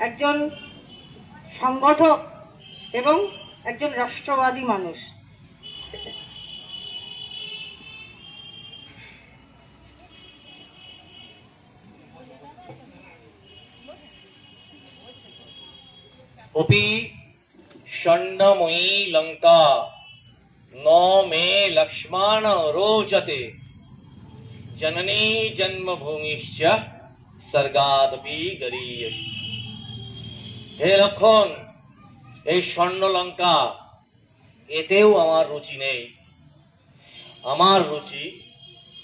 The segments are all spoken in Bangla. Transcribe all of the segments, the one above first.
একজন সংগঠক এবং একজন রাষ্ট্রবাদী মানুষ। अपि षण्डमयी लंका न मे लक्ष्मण रोचते जननी जन्मभूमिश्च স্বর্গাদপি গরীয়সী। হে লক্ষণ, এই স্বর্ণলঙ্কা এতেও আমার রুচি নেই। আমার রুচি,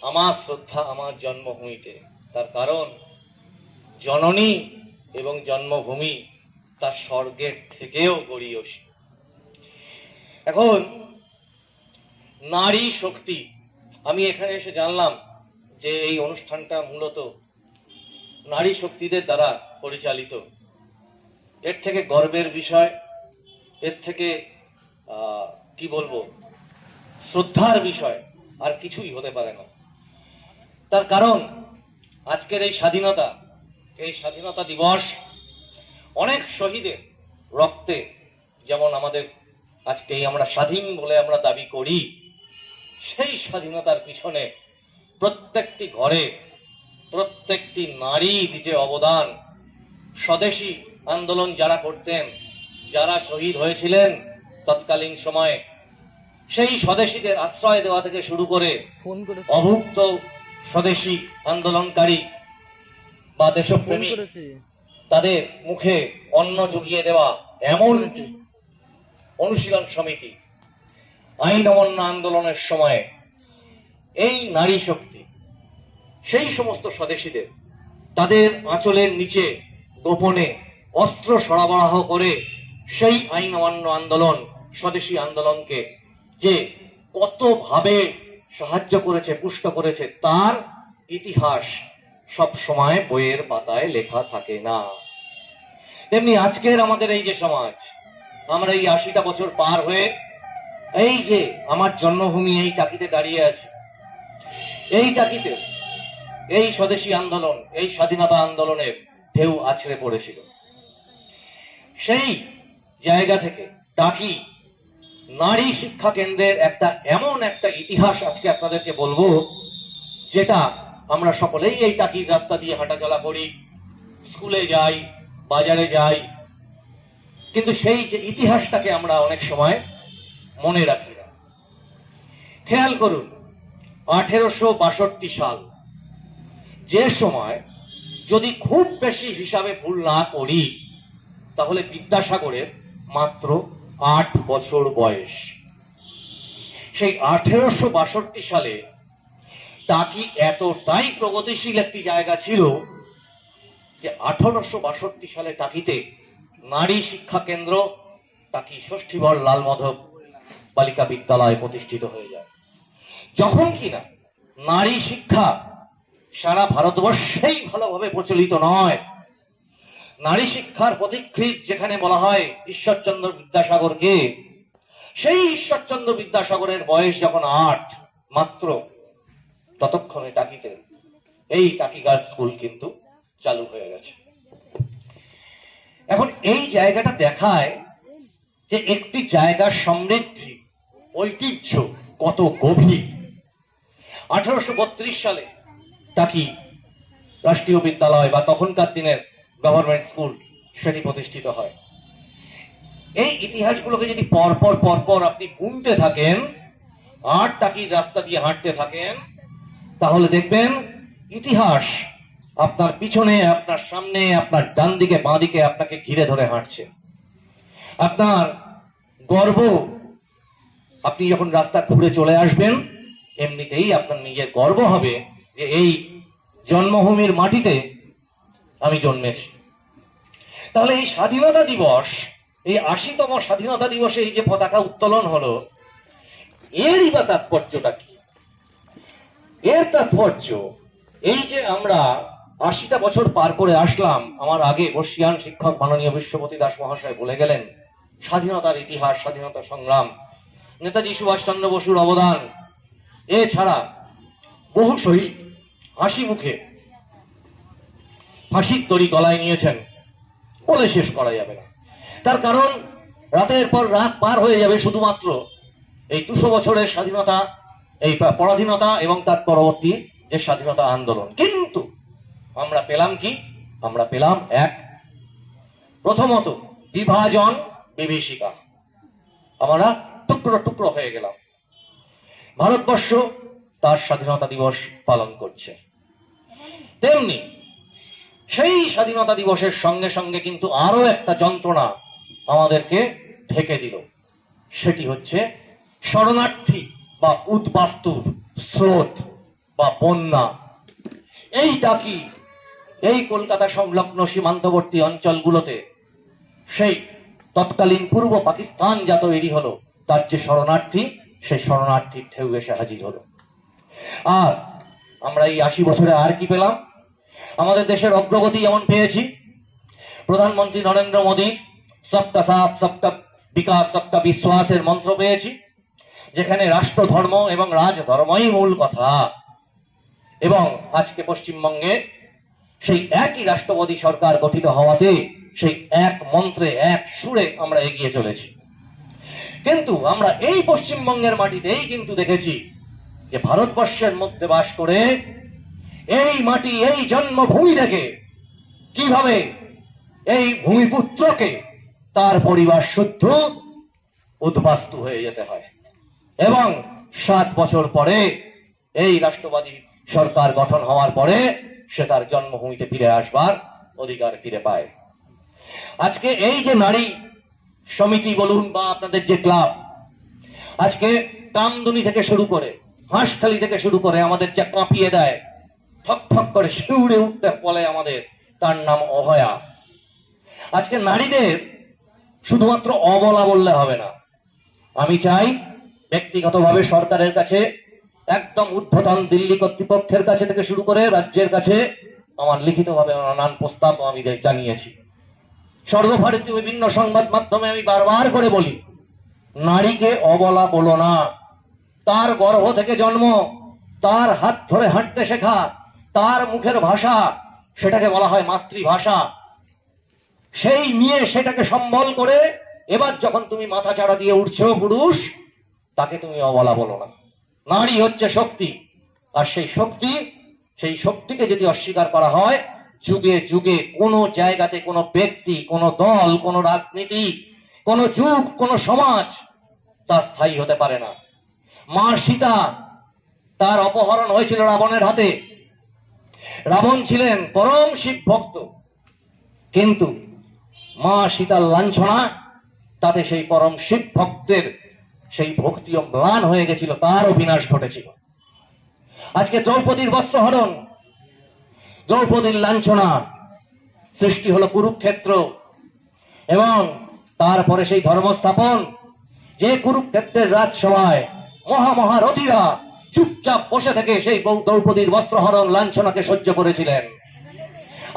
আমার শ্রদ্ধা আমার জন্মভূমিতে। তার কারণ জননী এবং জন্মভূমি তার স্বর্গের থেকেও গরীয়সী। এখন নারী শক্তি, আমি এখানে এসে জানলাম যে এই অনুষ্ঠানটা মূলত নারী শক্তিদের দ্বারা পরিচালিত। এর থেকে গর্বের বিষয়, এর থেকে কি বলবো, শ্রদ্ধার বিষয় আর কিছুই হতে পারে না। তার কারণ আজকের এই স্বাধীনতা দিবস অনেক শহীদের রক্তে, যেমন আমাদের আজকেই আমরা স্বাধীন বলে আমরা দাবি করি, সেই স্বাধীনতার পিছনে প্রত্যেকটি ঘরে প্রত্যেকটি নারীর যে অবদান, স্বদেশী আন্দোলন যারা করতেন, যারা শহীদ হয়েছিলেন তৎকালীন সময়ে, সেই স্বদেশীদের আশ্রয় দেওয়া থেকে শুরু করে অভুক্ত স্বদেশী আন্দোলনকারী বা দেশপ্রেমী তাদের মুখে অন্ন জুগিয়ে দেওয়া, এমন অনুশীলন সমিতি, আইন অমান্য আন্দোলনের সময় এই নারী শক্তি সেই সমস্ত স্বদেশীদের তাদের আঁচলের নিচে গোপনে অস্ত্র সরবরাহ করে সেই আইন অমান্য আন্দোলন, স্বদেশী আন্দোলনকে যে কতভাবে সাহায্য করেছে, পুষ্ট করেছে, তার ইতিহাস সব সময় বইয়ের পাতায় লেখা থাকে না। তেমনি আজকের আমাদের এই যে সমাজ, আমরা এই ৮০টা বছর পার হয়ে এই যে আমার জন্মভূমি এই টাকিতে দাঁড়িয়ে আছে, এই টাকিতে এই স্বদেশী আন্দোলন, এই স্বাধীনতা আন্দোলনের ঢেউ আছড়ে পড়েছিল। সেই জায়গা থেকে টাকি নারী শিক্ষা কেন্দ্রের এমন একটা ইতিহাস আজকে আপনাদেরকে বলবো, যেটা আমরা সকলেই এই টাকির রাস্তা দিয়ে হাঁটাচলা করি, স্কুলে যাই, বাজারে যাই, কিন্তু সেই যে ইতিহাসটাকে আমরা অনেক সময় মনে রাখি না। খেয়াল করুন, 1862 সাল, যে সময় যদি খুব বেশি হিসাবে ভুল না করি তাহলে বিদ্যাসাগরের মাত্র 8 বছর বয়স। সেই 1862 সালে টাকি এতটাই প্রগতিশীল একটি জায়গা ছিল যে 1862 সালে টাকিতে নারী শিক্ষা কেন্দ্র টাকি ষষ্ঠীবর লাল মাধব বালিকা বিদ্যালয় প্রতিষ্ঠিত হয়ে যায়। যখন কিনা নারী শিক্ষা সারা ভারতবর্ষেই ভালোভাবে প্রচলিত নয়, নারী শিক্ষার পথিকৃৎ যেখানে বলা হয় ঈশ্বরচন্দ্র বিদ্যাসাগরকে, সেই ঈশ্বরচন্দ্র বিদ্যাসাগরের বয়স যখন 8 মাত্র, ততক্ষণে টাকিতে এই টাকি গার্লস স্কুল কিন্তু চালু হয়ে গেছে। এখন এই জায়গাটা দেখায় যে একটি জায়গার সমৃদ্ধি, ঐতিহ্য কত গভীর। 1832 সালে টাকি রাষ্ট্রীয় বিদ্যালয় বা তখনকার দিনের গভর্নমেন্ট স্কুল সেটি প্রতিষ্ঠিত হয়। এই ইতিহাসগুলোকে যদি পরপর আপনি গুনতে থাকেন আর টাকির রাস্তা দিয়ে হাঁটতে থাকেন, তাহলে দেখবেন ইতিহাস আপনার পিছনে, আপনার সামনে, আপনার ডান দিকে, বাঁ দিকে আপনাকে ঘিরে ধরে হাঁটছে। আপনার গর্ব, আপনি যখন রাস্তা ঘুরে চলে আসবেন, এমনিতেই আপনার নিজের গর্ব হবে যে এই জন্মভূমির মাটিতে আমি জন্মেছি। তাহলে এই স্বাধীনতা দিবস, এই ৮০তম স্বাধীনতা দিবসে এই যে পতাকা উত্তোলন হলো, এরই বা তাৎপর্যটা কি? এর তাৎপর্য এই যে আমরা ৮০টা বছর পার করে আসলাম। আমার আগে বর্ষিয়ান শিক্ষক মাননীয় বিশ্বপতি দাস মহাশয় বলে গেলেন স্বাধীনতার ইতিহাস, স্বাধীনতা সংগ্রাম, নেতাজি সুভাষচন্দ্র বসুর অবদান, এছাড়া বহু শহীদ হাসি মুখে ফাঁসির দড়ি গলায় নিয়েছেন বলে শেষ করা যাবে না। তার কারণ রাতের পর রাত পার হয়ে যাবে শুধুমাত্র এই 200 বছরের স্বাধীনতা, এই পরাধীনতা এবং তার পরবর্তী যে স্বাধীনতা আন্দোলন। কিন্তু আমরা পেলাম কি? আমরা পেলাম এক, প্রথমত বিভাজন বিভীষিকা। আমরা টুকরো টুকরো হয়ে গেলাম। ভারতবর্ষ তার স্বাধীনতা দিবস পালন করছে, তেমনি সেই স্বাধীনতা দিবসের সঙ্গে সঙ্গে কিন্তু আরো একটা যন্ত্রণা আমাদেরকে ঢেকে দিল। সেটি হচ্ছে শরণার্থী বা উদ্বাস্তুর স্রোত বা বন্যা। এইটা কি? এই কলকাতা সংলগ্ন সীমান্তবর্তী অঞ্চলগুলোতে সেই তৎকালীন পূর্ব পাকিস্তান যা তৈরি হলো, তার যে শরণার্থী, সেই শরণার্থীর ঢেউ এসে হাজির হলো। আর আমরা এই 80 বছরে আর কি পেলাম? আমাদের দেশের অগ্রগতি যেমন পেয়েছি, প্রধানমন্ত্রী নরেন্দ্র মোদী সবকা সাথ সবকা বিকাশ সবকা বিশ্বাসের মন্ত্র পেয়েছি, যেখানে রাষ্ট্র ধর্ম এবং রাজধর্মই মূল কথা। এবং আজকে পশ্চিমবঙ্গে সেই একই রাষ্ট্রপতি সরকার গঠিত হওয়াতে সেই এক মন্ত্রে এক সুরে আমরা এগিয়ে চলেছি। কিন্তু আমরা এই পশ্চিমবঙ্গের মাটিতেই কিন্তু দেখেছি যে ভারতবর্ষের মধ্যে বাস করে এই মাটি, এই জন্মভূমি থেকে কিভাবে এই ভূমিপুত্রকে তার পরিবার শুদ্ধ উদ্বাস্তু হয়ে যেতে হয় এবং 7 বছর পরে এই রাষ্ট্রবাদী সরকার গঠন হওয়ার পরে সে তার জন্মভূমিতে ফিরে আসবার অধিকার ফিরে পায়। আজকে এই যে নারী সমিতি বলুন বা আপনাদের যে ক্লাব, আজকে কামদুনি থেকে শুরু করে হাঁসখালি থেকে শুরু করে আমাদের যা কাঁপিয়ে দেয়, ঠক ঠক করে শিউরে উঠতে বলে আমাদের, তার নাম অভয়া। আজকে নারীদের শুধুমাত্র অবলা বললে হবে না। আমি চাই ব্যক্তিগতভাবে সরকারের কাছে, একদম ঊর্ধ্বতন দিল্লি কর্তৃপক্ষের কাছে থেকে শুরু করে রাজ্যের কাছে আমার লিখিতভাবে নানান প্রস্তাব আমি জানিয়েছি। সর্বভারতীয় বিভিন্ন সংবাদ মাধ্যমে আমি বারবার করে বলি, নারীকে অবলা বলো না। তার গর্ভ থেকে জন্ম, তার হাত ধরে হাঁটতে শেখা, তার মুখের ভাষা, সেটাকে বলা হয় মাতৃভাষা। সেই নিয়ে সেটাকে সম্বল করে এবার যখন তুমি মাথা চাড়া দিয়ে উঠছো পুরুষ, তাকে তুমি অবলা বলো না। নারী হচ্ছে শক্তি, আর সেই শক্তিকে যদি অস্বীকার করা হয়, যুগে যুগে কোনো জায়গাতে কোনো ব্যক্তি, কোনো দল, কোনো রাজনীতি, কোনো যুগ, কোনো সমাজ তা স্থায়ী হতে পারে না। মা সীতা, তার অপহরণ হয়েছিল রাবণের হাতে। রাবণ ছিলেন পরম শিব ভক্ত, কিন্তু মা সীতার লাঞ্ছনা, তাতে সেই পরম শিব ভক্তের সেই ভক্তিও ম্লান হয়ে গেছিল, তারও বিনাশ ঘটেছিল। আজকে দ্রৌপদীর বস্ত্রহরণ, দ্রৌপদীর লাঞ্ছনা, সৃষ্টি হলো কুরুক্ষেত্র, এবং তারপরে সেই ধর্মস্থাপন, যে কুরুক্ষেত্রের রাজসভায় মহারথীরা চুপচাপ বসে থেকে সেই দ্রৌপদীর বস্ত্রহরণ লাঞ্ছনাকে সহ্য করেছিলেন।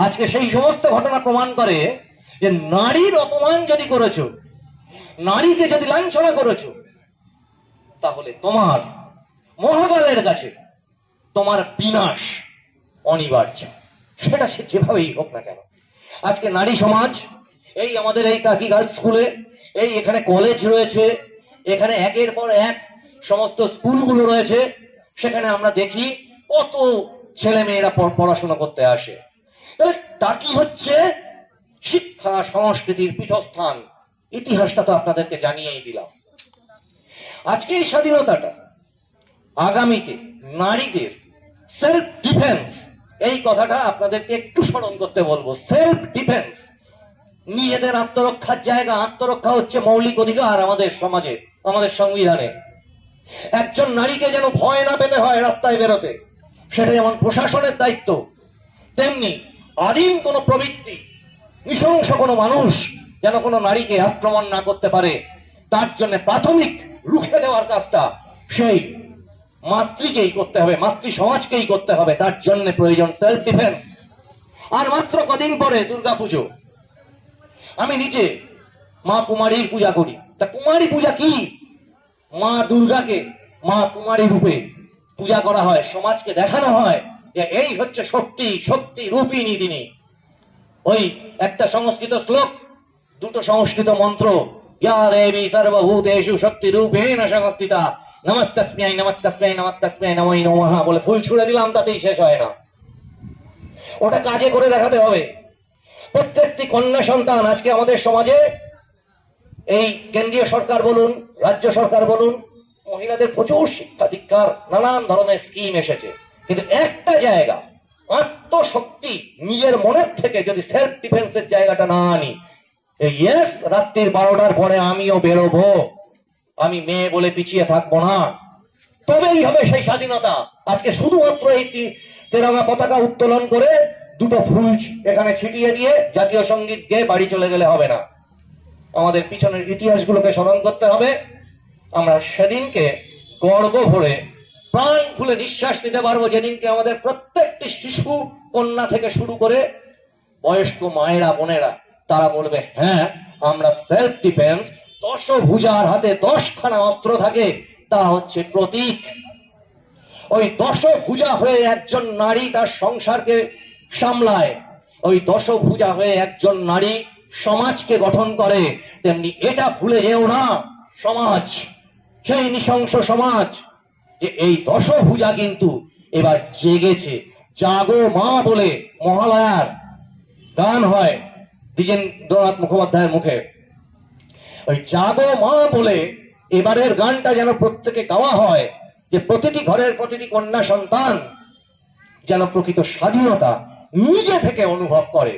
আজকে সেই সমস্ত ঘটনা প্রমাণ করে যে নারীর অপমান যদি করেছো, নারীকে যদি লাঞ্ছনা করেছো, তাহলে তোমার মহাকালের কাছে তোমার বিনাশ অনিবার্য, সেটা সে যেভাবেই হোক না কেন। আজকে নারী সমাজ, এই আমাদের এই কাকি গার্লস স্কুলে, এই এখানে কলেজ রয়েছে, এখানে একের পর এক সমস্ত স্কুলগুলো রয়েছে, সেখানে আমরা দেখি কত ছেলে মেয়েরা পড়াশোনা করতে আসে। তাহলে টাকি হচ্ছে শিক্ষা সংস্কৃতির পীঠস্থান। ইতিহাসটা তো আপনাদেরকে জানিয়েই দিলাম। আজকে এই স্বাধীনতাটা আগামীতে নারীদের সেলফ ডিফেন্স, এই কথাটা আপনাদেরকে একটু স্মরণ করতে বলবো। সেলফ ডিফেন্স, নিজেদের আত্মরক্ষার জায়গা। আত্মরক্ষা হচ্ছে মৌলিক অধিকার আমাদের সমাজে, আমাদের সংবিধানে। একজন নারীকে যেন ভয় না পেতে হয় রাস্তায় বেরোতে, সেটা যেমন প্রশাসনের দায়িত্ব, তেমনি আদিম কোনো প্রবৃত্তি, নৃশংস কোনো মানুষ যেন কোনো নারীকে আক্রমণ না করতে পারে, তার জন্য প্রাথমিক রুখে দেওয়ার কাজটা সেই মাতৃকেই করতে হবে, মাতৃ সমাজকেই করতে হবে। তার জন্য প্রয়োজন সেলফ ডিফেন্স। আর মাত্র কদিন পরে দুর্গাপুজো। আমি নিজে মা কুমারীর পূজা করি। তা কুমারী পূজা কি? মা দুর্গাকে মা কুমারী রূপে পূজা করা হয়, সমাজকে দেখানো হয় যে এই হচ্ছে শক্তি, শক্তি রূপিণী তিনি। ওই একটা সংস্কৃত শ্লোক, দুটো সংস্কৃত মন্ত্র, ইয়া দেবী সর্বভূতেষু শক্তি রূপেণ সংস্থিতা নমস্তস্মৈ নমস্তস্মৈ নমস্তস্মৈ নমো নমঃ বলে ফুল ছুড়ে দিলাম, তাতেই শেষ হয় না। ওটা কাজে করে দেখাতে হবে। প্রত্যেকটি কন্যা সন্তান আজকে আমাদের সমাজে, এই কেন্দ্রীয় সরকার বলুন, রাজ্য সরকার বলুন, মহিলাদের প্রচুর শিক্ষা দীক্ষার নানান ধরনের স্কিম এসেছে, কিন্তু একটা জায়গা আত্মশক্তি, নিজের মনের থেকে যদি সেলফ ডিফেন্সের জায়গাটা না আনি, ইয়েস রাত্রির 12টার পরে আমিও বেরোবো, আমি মেয়ে বলে পিছিয়ে থাকবো না, তবেই হবে সেই স্বাধীনতা। আজকে শুধুমাত্র এই তেরঙ্গা পতাকা উত্তোলন করে দুটো ফুল এখানে ছিটিয়ে দিয়ে জাতীয় সঙ্গীত গেয়ে বাড়ি চলে গেলে হবে না। আমাদের পিছনের ইতিহাসগুলোকে স্মরণ করতে হবে। আমরা সেদিনকে গর্ব ভরে প্রাণ খুলে নিঃশ্বাস নিতে পারবো, যেদিনকে আমাদের প্রত্যেকটি শিশু কন্যা থেকে শুরু করে বয়স্ক মায়েরা বোনেরা তারা বলবে, হ্যাঁ আমরা সেলফ ডিফেন্স, দশভুজার হাতে 10খানা অস্ত্র থাকে, তা হচ্ছে প্রতীক। ওই দশভুজা হয়ে একজন নারী তার সংসারকে সামলায়, ওই দশভুজা হয়ে একজন নারী সমাজকে গঠন করে। তেমনি এটা ভুলে যেও না, সমাজ, সেই নৃশংস সমাজ, যে এই দশভুজা কিন্তু এবার জেগেছে। জাগো মা বলে মহালয়ার গান হয় দ্বিজেন্দ্রনাথ মুখোপাধ্যায়ের মুখে। ওই জাগো মা বলে এবারের গানটা যেন প্রত্যেকে গাওয়া হয়, যে প্রতিটি ঘরের প্রতিটি কন্যা সন্তান যেন প্রকৃত স্বাধীনতা নিজে থেকে অনুভব করে,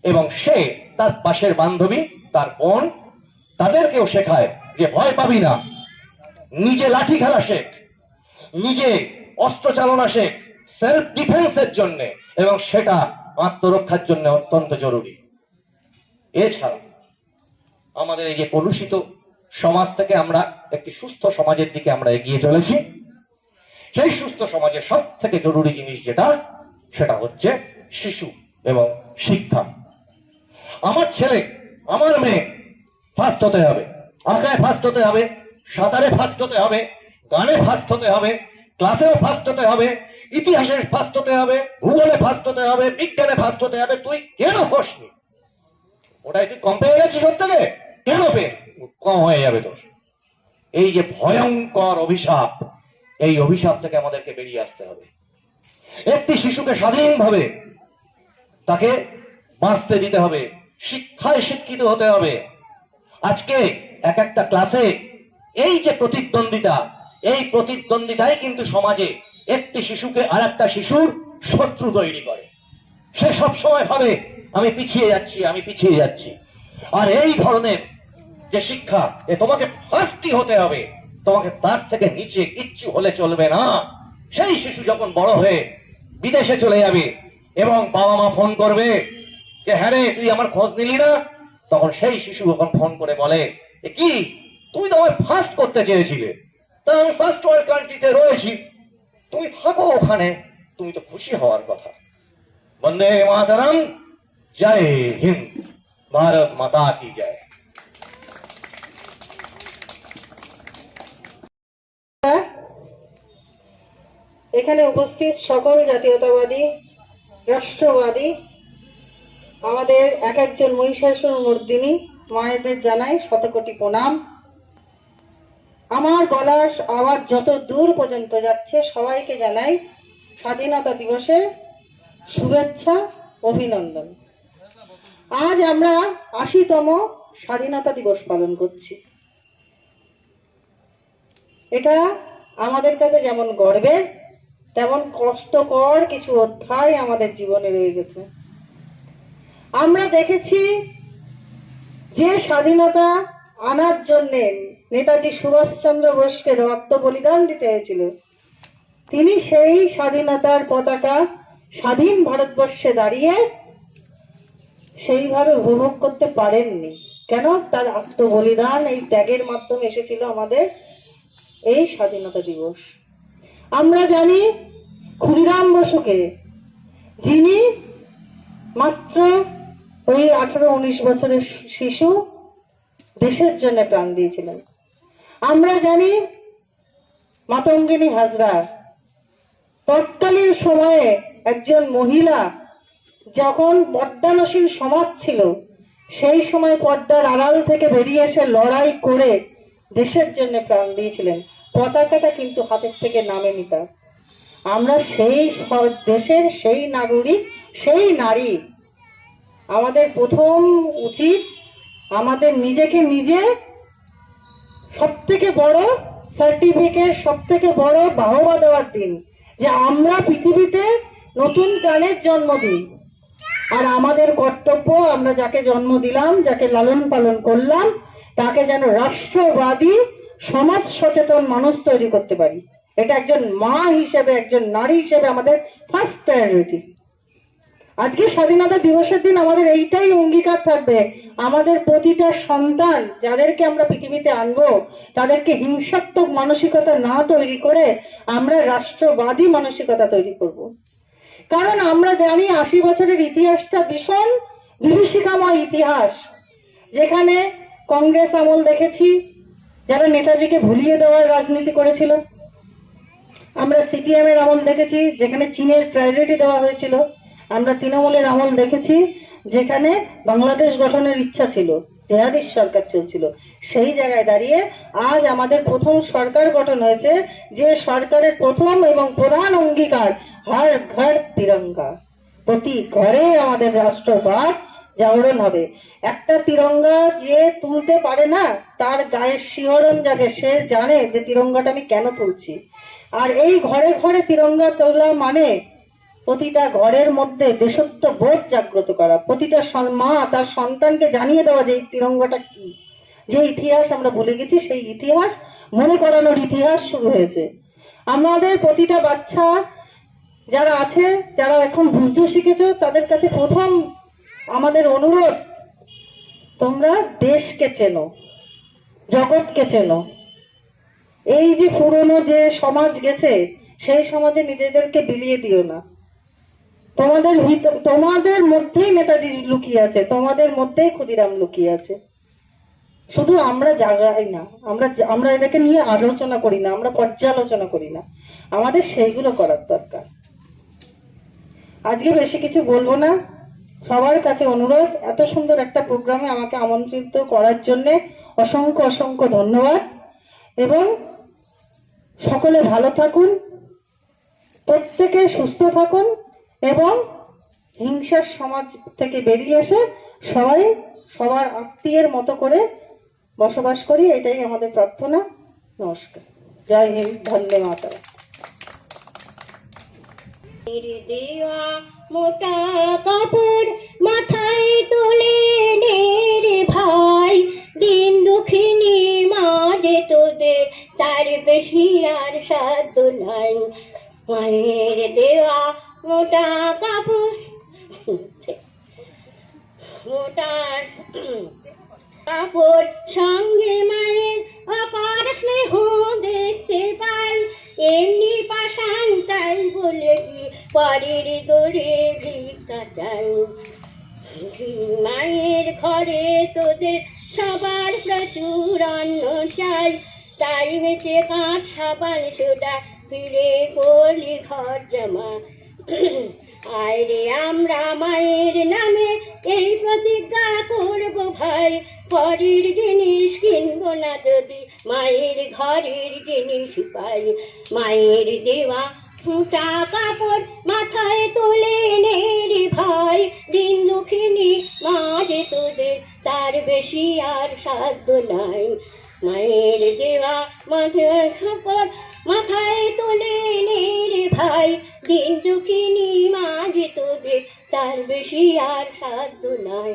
এবং সে তার পাশের বান্ধবী, তার বোন, তাদেরকেও শেখায় যে ভয় পাবি না, নিজে লাঠি খেলা শেখ, নিজে অস্ত্র চালনা শেখ, সেলফ ডিফেন্সের জন্য, এবং সেটা আত্মরক্ষার জন্য অত্যন্ত জরুরি। এছাড়া আমাদের এই যে কলুষিত সমাজ থেকে আমরা একটি সুস্থ সমাজের দিকে আমরা এগিয়ে চলেছি। সেই সুস্থ সমাজের সব থেকে জরুরি জিনিস যেটা, সেটা হচ্ছে শিশু এবং শিক্ষা। আমার ছেলে, আমার মেয়ে ফার্স্ট হতে হবে, আঁকায় ফার্স্ট হতে হবে, সাঁতারে ফার্স্ট হতে হবে, গানে ফার্স্ট হতে হবে, ক্লাসেও ফার্স্ট হতে হবে, ইতিহাসে ফার্স্ট হতে হবে, ভূগোলে ফার্স্ট হতে হবে, বিজ্ঞানে ফার্স্ট হতে হবে। তুই কেন হসনি? ওটাই তুই কম পেয়ে গেছিস ওর থেকে, কেন পেয়ে কম হয়ে যাবে তোর? এই যে ভয়ঙ্কর অভিশাপ, এই অভিশাপ থেকে আমাদেরকে বেরিয়ে আসতে হবে। একটি শিশুকে স্বাধীনভাবে তাকে বাঁচতে দিতে হবে, শিক্ষায় শিক্ষিত হতে হবে। আজকে এক একটা ক্লাসে এই যে প্রতিদ্বন্দ্বিতা, এই প্রতিদ্বন্দ্বিতাই কিন্তু সমাজে একটি শিশুকে আর একটা শিশুর শত্রু তৈরি করে। সে সবসময় ভাবে আমি পিছিয়ে যাচ্ছি, আমি পিছিয়ে যাচ্ছি। আর এই ধরনের যে শিক্ষা, তোমাকে ফার্স্টই হতে হবে, তোমাকে তার থেকে নিচে কিচ্ছু হলে চলবে না। সেই শিশু যখন বড় হয়ে বিদেশে চলে যাবে এবং বাবা মা ফোন করবে যে হ্যাঁ রে তুই আমার খোঁজ নিলি না, তখন সেই শিশু যখন ফোন করে বলে, কি তুমি তো আমায় ফার্স্ট করতে চেয়েছিলে, তা আমি ফার্স্ট ওয়ার্ল্ড কান্ট্রিতে রয়েছি, তুমি থাকো ওখানে, তুমি তো খুশি হওয়ার কথা। বন্দে মাতরম, জয় হিন্দ, ভারত মাতা কি জয়। এখানে উপস্থিত সকল জাতীয়তাবাদী, রাষ্ট্রবাদী, আমাদের এক একজন মহিষাসুর মর্দিনী মায়েদের জানাই শতকোটি প্রণাম। আমার গলার আওয়াজ যত দূর পর্যন্ত যাচ্ছে সবাইকে জানাই স্বাধীনতা দিবসের শুভেচ্ছা, অভিনন্দন। আজ আমরা ৮০তম স্বাধীনতা দিবস পালন করছি। এটা আমাদের কাছে যেমন গর্বের, তেমন কষ্টকর কিছু অধ্যায় আমাদের জীবনে রয়ে গেছে। আমরা দেখেছি যে স্বাধীনতা আনার জন্য নেতাজি সুভাষচন্দ্র বোসকে রক্ত বলিদান দিতে হয়েছিল, তিনি সেই স্বাধীনতার পতাকা স্বাধীন ভারতবর্ষে দাঁড়িয়ে সেইভাবে উপভোগ করতে পারেননি। কেন? তার আত্মবলিদান, এই ত্যাগের মাধ্যমে এসেছিল আমাদের এই স্বাধীনতা দিবস। আমরা জানি ক্ষুদিরাম বসুকে, যিনি মাত্র ওই 18-19 বছরের শিশু দেশের জন্য প্রাণ দিয়েছিলেন। আমরা জানি মাতঙ্গিনী হাজরা তৎকালীন সময়ে একজন মহিলা যখন পর্দানসীন সমাজ ছিল, সেই সময় পর্দার আড়াল থেকে বেরিয়ে এসে লড়াই করে দেশের জন্য প্রাণ দিয়েছিলেন। পতাকাটা কিন্তু হাতের থেকে নামেনি তার। আমরা সেই দেশের সেই নাগরিক, সেই নারী। আমাদের প্রথম উচিত আমাদের নিজেকে নিজে সব থেকে বড় সার্টিফিকেট, সব থেকে বড় বাহবা দেওয়ার দিন যে আমরা পৃথিবীতে নতুন প্রাণের জন্ম দিই। আর আমাদের কর্তব্য, আমরা যাকে জন্ম দিলাম, যাকে লালন পালন করলাম, তাকে যেন রাষ্ট্রবাদী সমাজ সচেতন মানুষ তৈরি করতে পারি। এটা একজন মা হিসেবে, একজন নারী হিসেবে আমাদের ফার্স্ট প্রায়োরিটি। আজকে স্বাধীনতা দিবসের দিন আমাদের এইটাই অঙ্গীকার থাকবে, আমাদের প্রতিটা সন্তান যাদেরকে আমরা পৃথিবীতে আনবো, তাদেরকে হিংসাত্মক মানসিকতা না তৈরি করে আমরা রাষ্ট্রবাদী মানসিকতা তৈরি করব। কারণ আমরা জানি 80 বছরের ইতিহাসটা ভীষণ বিভীষিকাময় ইতিহাস, যেখানে কংগ্রেস আমল দেখেছি যারা নেতাজিকে ভুলিয়ে দেওয়ার রাজনীতি করেছিল। আমরা সিপিএম এর আমল দেখেছি যেখানে চীনের প্রায়োরিটি দেওয়া হয়েছিল। আমরা তৃণমূলের আমল দেখেছি যেখানে বাংলাদেশ গঠনের ইচ্ছা ছিল, জেহাদির সরকার চলছিল। সেই জায়গায় দাঁড়িয়ে আজ আমাদের প্রথম সরকার গঠন হয়েছে, যে সরকারের প্রথম এবং প্রধান অঙ্গীকার হর ঘর তিরঙ্গা। প্রতি ঘরে আমাদের রাষ্ট্রবাদ জাগরণ হবে। একটা তিরঙ্গা যে তুলতে পারে না, তার গায়ের শিহরণ জাগে, সে জানে যে তিরঙ্গাটা আমি কেন তুলছি। আর এই ঘরে ঘরে তিরঙ্গা তোলা মানে প্রতিটা ঘরের মধ্যে দেশত্ব বোধ জাগ্রত করা, প্রতিটা মা তার সন্তানকে জানিয়ে দেওয়া যে এই তিরঙ্গাটা কি। যে ইতিহাস আমরা ভুলে গেছি, সেই ইতিহাস মনে করানোর ইতিহাস শুরু হয়েছে। আমাদের প্রতিটা বাচ্চা যারা আছে, যারা এখন বুঝতে শিখেছো, তাদের কাছে প্রথম আমাদের অনুরোধ, তোমরা দেশকে চেনো, জগৎকে চেনো। এই যে পুরনো যে সমাজ গেছে, সেই সমাজে নিজেদেরকে বিলিয়ে দিও না। তোমাদের মধ্যেই নেতাজি লুকিয়ে আছে, তোমাদের মধ্যেই ক্ষুদিরাম লুকিয়ে আছে। শুধু আমরা জাগাই না, আমরা এটাকে নিয়ে আলোচনা করি না, আমরা পর্যালোচনা করি না। আমাদের সেইগুলো করার দরকার। আজকে বেশি কিছু বলবো না, সবার কাছে অনুরোধ, এত সুন্দর একটা প্রোগ্রামে আমাকে আমন্ত্রিত করার জন্য অসংখ্য অসংখ্য ধন্যবাদ। এবং সকলে ভালো থাকুন, প্রত্যেকে সুস্থ থাকুন এবং হিংসার সমাজ থেকে বেরিয়ে এসে সবাই সবার আত্মীয়ের মতো করে বসবাস করি, এটাই আমাদের প্রার্থনা। নমস্কার, জয় হিন্দ, বন্দে মাতরম। দেওয়া মোটা কাপড় মাথায় তুলে নে রে ভাই, দিন দুঃখিনী মাঝে তোদের তার বেশি আর সাধ্য নাই। মায়ের দেওয়া মোটা কাপড়, মোটা কাপড় সঙ্গে মায়ের অপার স্নেহ দেখতে পাই। এমনি পাষাণ তাই বলে কি পরের দরে ভিক্ষা চাই। মায়ের ঘরে তোদের সবার প্রচুর অন্ন চাই, তাই বেঁচে কাঁচ সাবান সোডা ফিরে করলি ঘর জমা। আয় রে আমরা মায়ের নামে এই প্রতিজ্ঞা করব ভাই, পরের জিনিস কিনবো না যদি মায়ের ঘরের জিনিস পাই। মায়ের দেওয়া মোটা কাপড় মাথায় তুলে নে রে ভাই, দিন দুঃখিনী মাঝে তোদের তার বেশি আর সাধ্য নাই। মায়ের দেওয়া মাথায় কাপড় মাথায় তুলে নে রে ভাই, দিন দুঃখিনী মাঝে তোদের তার বেশি আর সাধ্য নাই।